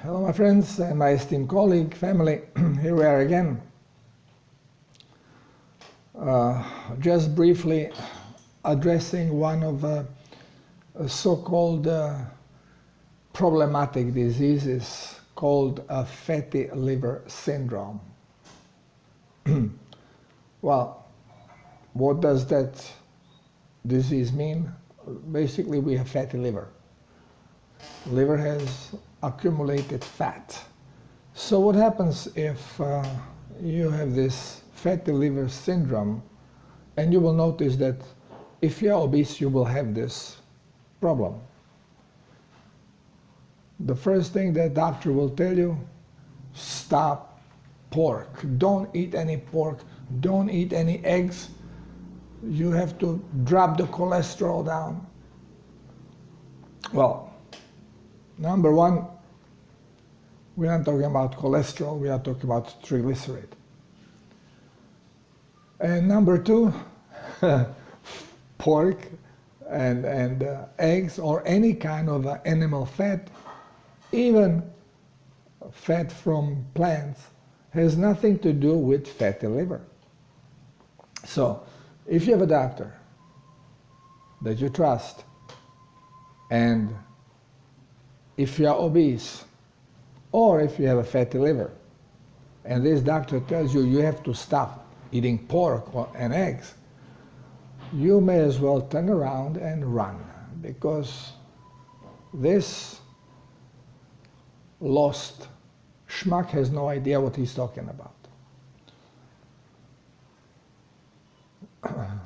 Hello my friends and my esteemed colleague, family, here we are again. Just briefly addressing one of so-called problematic diseases called fatty liver syndrome. Well, what does that disease mean? Basically, we have fatty liver. Liver has accumulated fat. So what happens if you have this fatty liver syndrome, and you will notice that if you're obese, you will have this problem. The first thing that doctor will tell you, stop pork. Don't eat any pork. Don't eat any eggs. You have to drop the cholesterol down. Well, number one, we're not talking about cholesterol, we are talking about triglyceride. And number two, pork and eggs or any kind of animal fat, even fat from plants, has nothing to do with fatty liver. So, if you have a doctor that you trust, and if you are obese, or if you have a fatty liver, and this doctor tells you you have to stop eating pork and eggs, you may as well turn around and run, because this lost schmuck has no idea what he's talking about.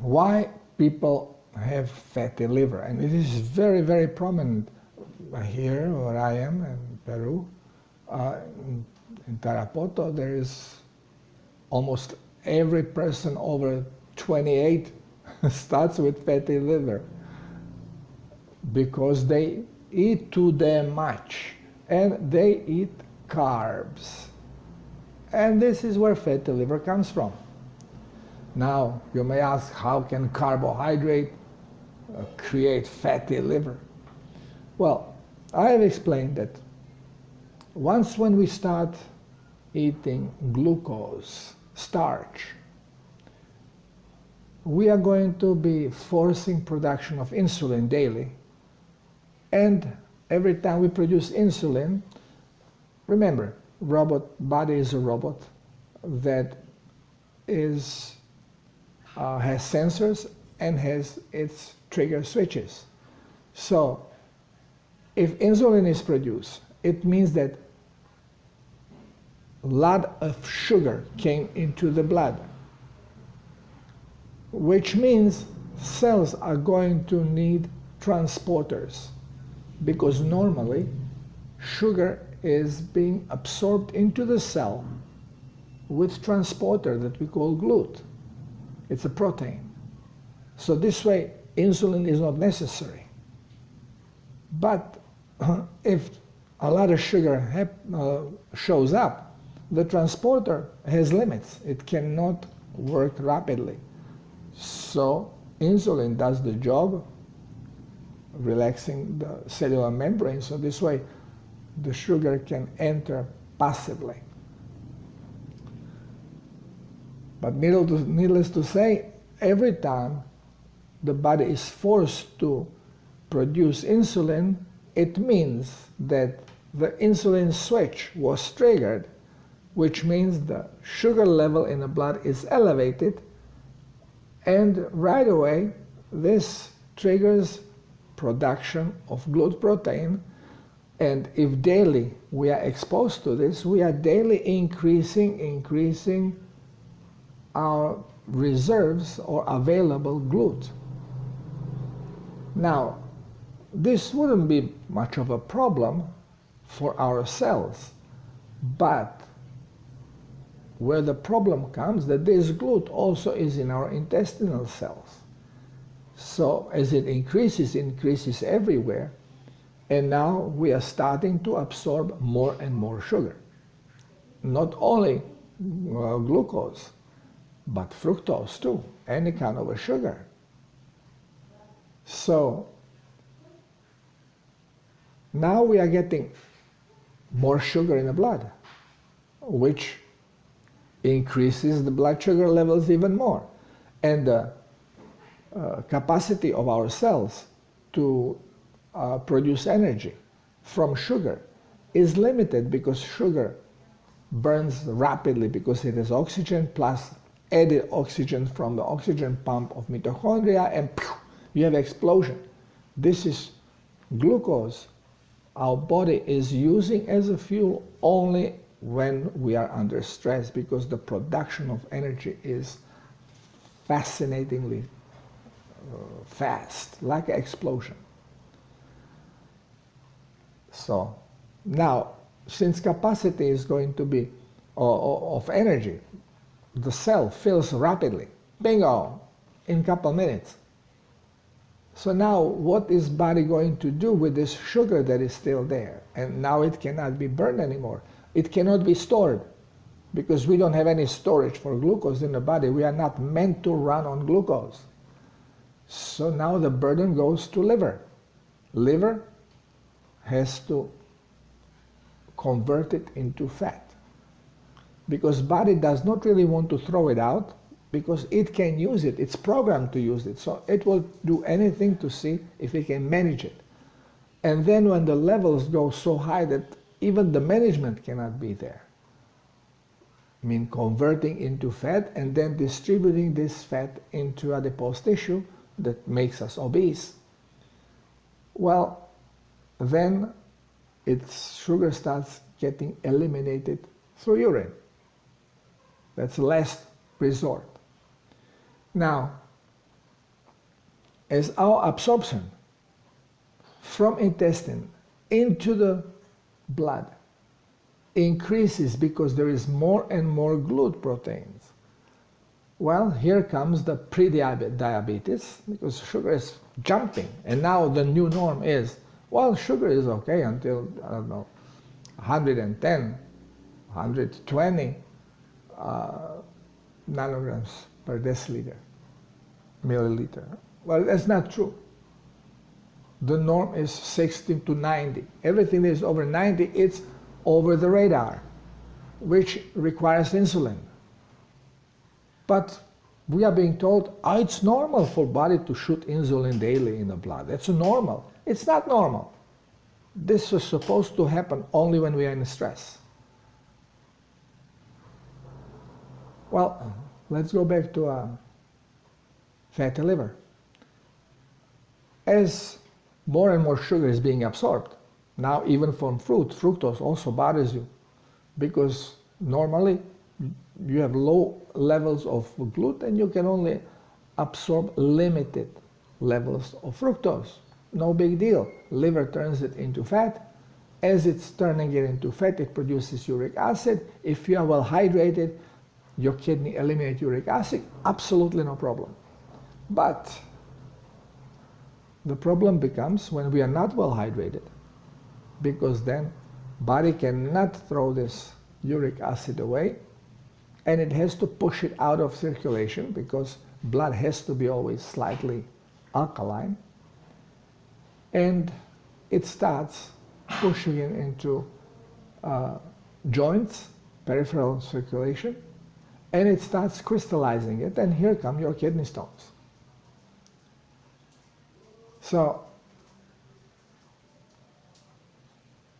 Why people have fatty liver? And it is very, very prominent here where I am in Peru. In Tarapoto, there is almost every person over 28 starts with fatty liver because they eat too damn much and they eat carbs. And this is where fatty liver comes from. Now, you may ask, how can carbohydrate create fatty liver? Well, I have explained that once when we start eating glucose, starch, we are going to be forcing production of insulin daily. And every time we produce insulin, remember, robot body is a robot that is has sensors and has its trigger switches. So if insulin is produced, it means that a lot of sugar came into the blood, which means cells are going to need transporters, because normally sugar is being absorbed into the cell with transporter that we call GLUT. It's a protein. So this way, insulin is not necessary. But if a lot of sugar shows up, the transporter has limits. It cannot work rapidly. So insulin does the job, relaxing the cellular membrane, so this way the sugar can enter passively. But needless to say, every time the body is forced to produce insulin, it means that the insulin switch was triggered, which means the sugar level in the blood is elevated, and right away this triggers production of GLUT protein. And if daily we are exposed to this, we are daily increasing our reserves or available GLUT. Now, this wouldn't be much of a problem for our cells, but where the problem comes, that this GLUT also is in our intestinal cells. So as it increases everywhere, and now we are starting to absorb more and more sugar. Not only glucose, but fructose too, any kind of a sugar. So now we are getting more sugar in the blood, which increases the blood sugar levels even more. And the capacity of our cells to produce energy from sugar is limited because sugar burns rapidly because it has oxygen plus added oxygen from the oxygen pump of mitochondria, and you have explosion. This is glucose. Our body is using as a fuel only when we are under stress, because the production of energy is fascinatingly fast, like an explosion. So now, since capacity is going to be of energy, the cell fills rapidly, bingo, in a couple minutes. So now what is body going to do with this sugar that is still there? And now it cannot be burned anymore. It cannot be stored because we don't have any storage for glucose in the body. We are not meant to run on glucose. So now the burden goes to liver. Liver has to convert it into fat, because body does not really want to throw it out, because it can use it. It's programmed to use it. So it will do anything to see if it can manage it. And then when the levels go so high that even the management cannot be there, I mean converting into fat and then distributing this fat into adipose tissue that makes us obese, well, then its sugar starts getting eliminated through urine. That's the last resort. Now, as our absorption from intestine into the blood increases because there is more and more GLUT proteins, well, here comes the pre-diabetes, because sugar is jumping. And now the new norm is, well, sugar is okay until, I don't know, 110, 120 nanograms per deciliter, milliliter. Well, that's not true. The norm is 60 to 90. Everything that is over 90, it's over the radar, which requires insulin. But we are being told, oh, it's normal for body to shoot insulin daily in the blood. That's normal. It's not normal. This is supposed to happen only when we are in stress. Well, let's go back to fatty liver. As more and more sugar is being absorbed, now even from fruit, fructose also bothers you, because normally you have low levels of gluten and you can only absorb limited levels of fructose. No big deal. Liver turns it into fat. As it's turning it into fat, it produces uric acid. If you are well hydrated, your kidney eliminates uric acid, absolutely no problem. But the problem becomes when we are not well hydrated, because then body cannot throw this uric acid away, and it has to push it out of circulation, because blood has to be always slightly alkaline, and it starts pushing it into joints, peripheral circulation, and it starts crystallizing it, and here come your kidney stones. So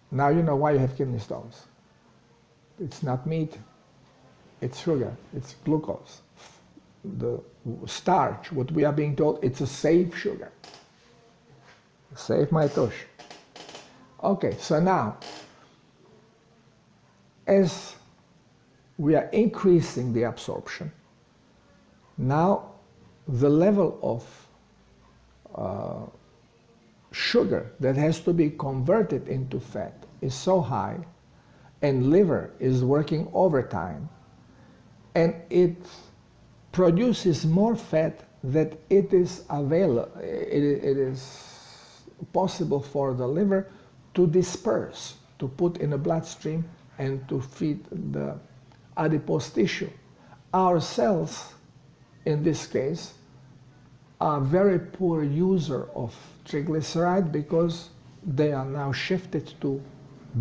now you know why you have kidney stones. It's not meat, it's sugar, it's glucose. The starch, what we are being told, it's a safe sugar. Safe my tush. Okay, so now, as we are increasing the absorption, now the level of sugar that has to be converted into fat is so high, and liver is working overtime, and it produces more fat that it is available, it is possible for the liver to disperse, to put in the bloodstream and to feed the adipose tissue. Our cells, in this case, are very poor user of triglyceride, because they are now shifted to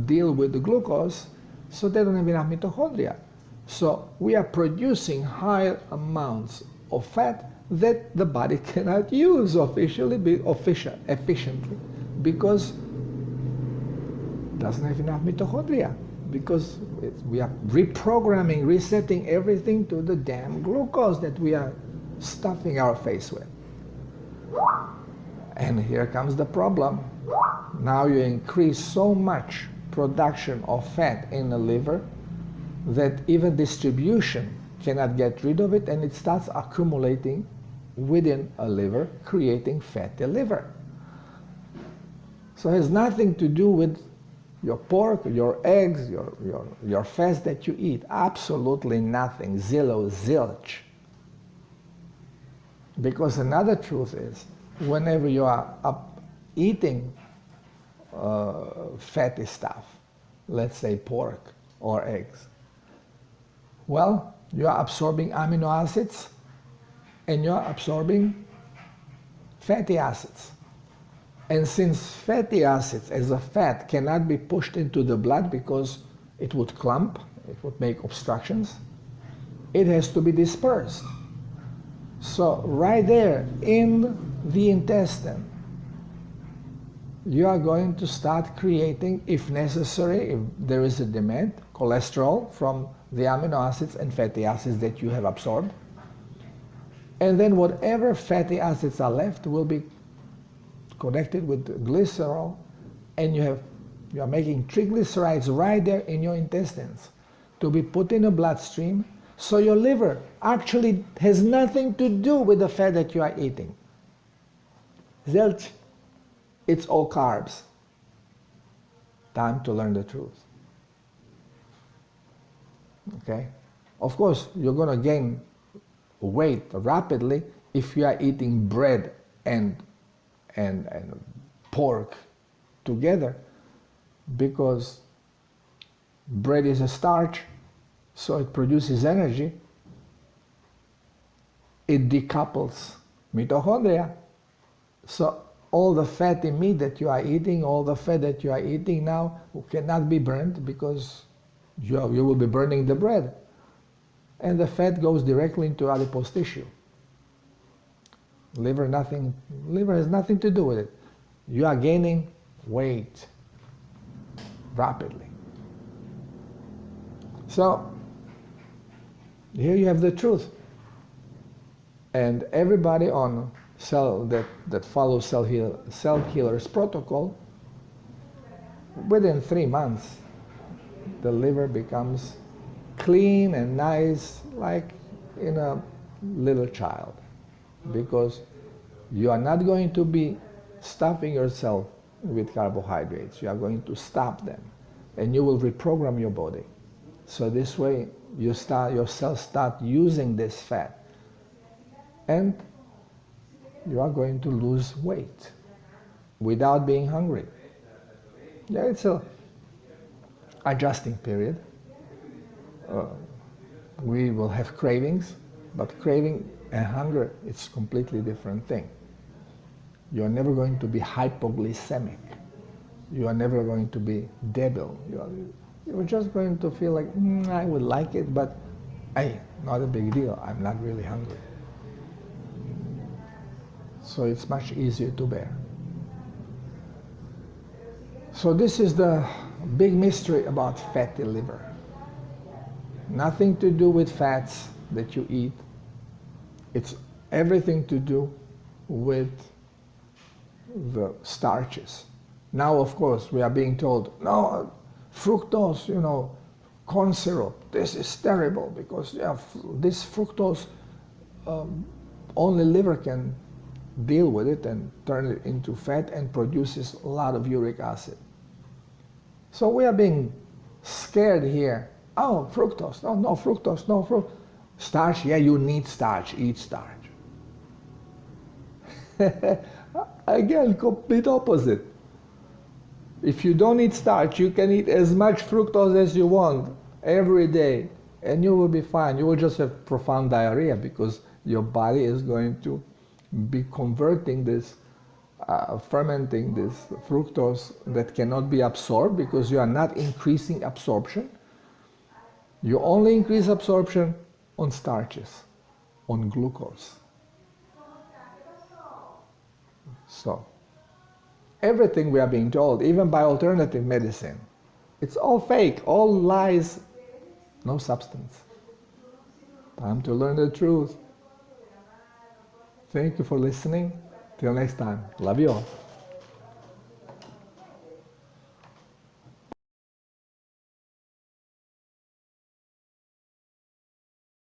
deal with the glucose, so they don't have enough mitochondria. So we are producing high amounts of fat that the body cannot use efficiently because it doesn't have enough mitochondria, because we are reprogramming, resetting everything to the damn glucose that we are stuffing our face with. And here comes the problem. Now you increase so much production of fat in the liver that even distribution cannot get rid of it, and it starts accumulating within a liver, creating fatty liver. So it has nothing to do with your pork, your eggs, your fats that you eat. Absolutely nothing. Zilch. Because another truth is, whenever you are eating fatty stuff, let's say pork or eggs, well, you are absorbing amino acids and you are absorbing fatty acids. And since fatty acids as a fat cannot be pushed into the blood because it would clump, it would make obstructions, it has to be dispersed. So right there in the intestine, you are going to start creating, if necessary, if there is a demand, cholesterol from the amino acids and fatty acids that you have absorbed. And then whatever fatty acids are left will be connected with glycerol, and you are making triglycerides right there in your intestines to be put in a bloodstream. So your liver actually has nothing to do with the fat that you are eating. Zilch. It's all carbs. Time to learn the truth. Okay? Of course, you're going to gain weight rapidly if you are eating bread and pork together, because bread is a starch, so it produces energy. It decouples mitochondria. So all the fatty meat that you are eating, all the fat that you are eating now cannot be burned because you will be burning the bread. And the fat goes directly into adipose tissue. Liver has nothing to do with it. You are gaining weight rapidly. So here you have the truth. And everybody on that follows Cell Healer's protocol, within 3 months, the liver becomes clean and nice, like in a little child, because you are not going to be stuffing yourself with carbohydrates. You are going to stop them, and you will reprogram your body. So this way, your cells start using this fat, and you are going to lose weight without being hungry. Yeah, it's a adjusting period. We will have cravings, but craving and hunger, it's a completely different thing. You are never going to be hypoglycemic. You are never going to be debil. You're just going to feel like, I would like it, but hey, not a big deal. I'm not really hungry. So it's much easier to bear. So this is the big mystery about fatty liver. Nothing to do with fats that you eat. It's everything to do with the starches. Now, of course, we are being told, no, fructose, corn syrup, this is terrible because this fructose, only liver can deal with it and turn it into fat and produces a lot of uric acid. So we are being scared here. Oh, fructose, no fructose, no fructose. Starch, yeah, you need starch, eat starch. Again, complete opposite. If you don't eat starch, you can eat as much fructose as you want every day, and you will be fine. You will just have profound diarrhea because your body is going to be converting this fermenting this fructose that cannot be absorbed because you are not increasing absorption. You only increase absorption on starches, on glucose. So, everything we are being told, even by alternative medicine, it's all fake, all lies, no substance. Time to learn the truth. Thank you for listening. Till next time. Love you all.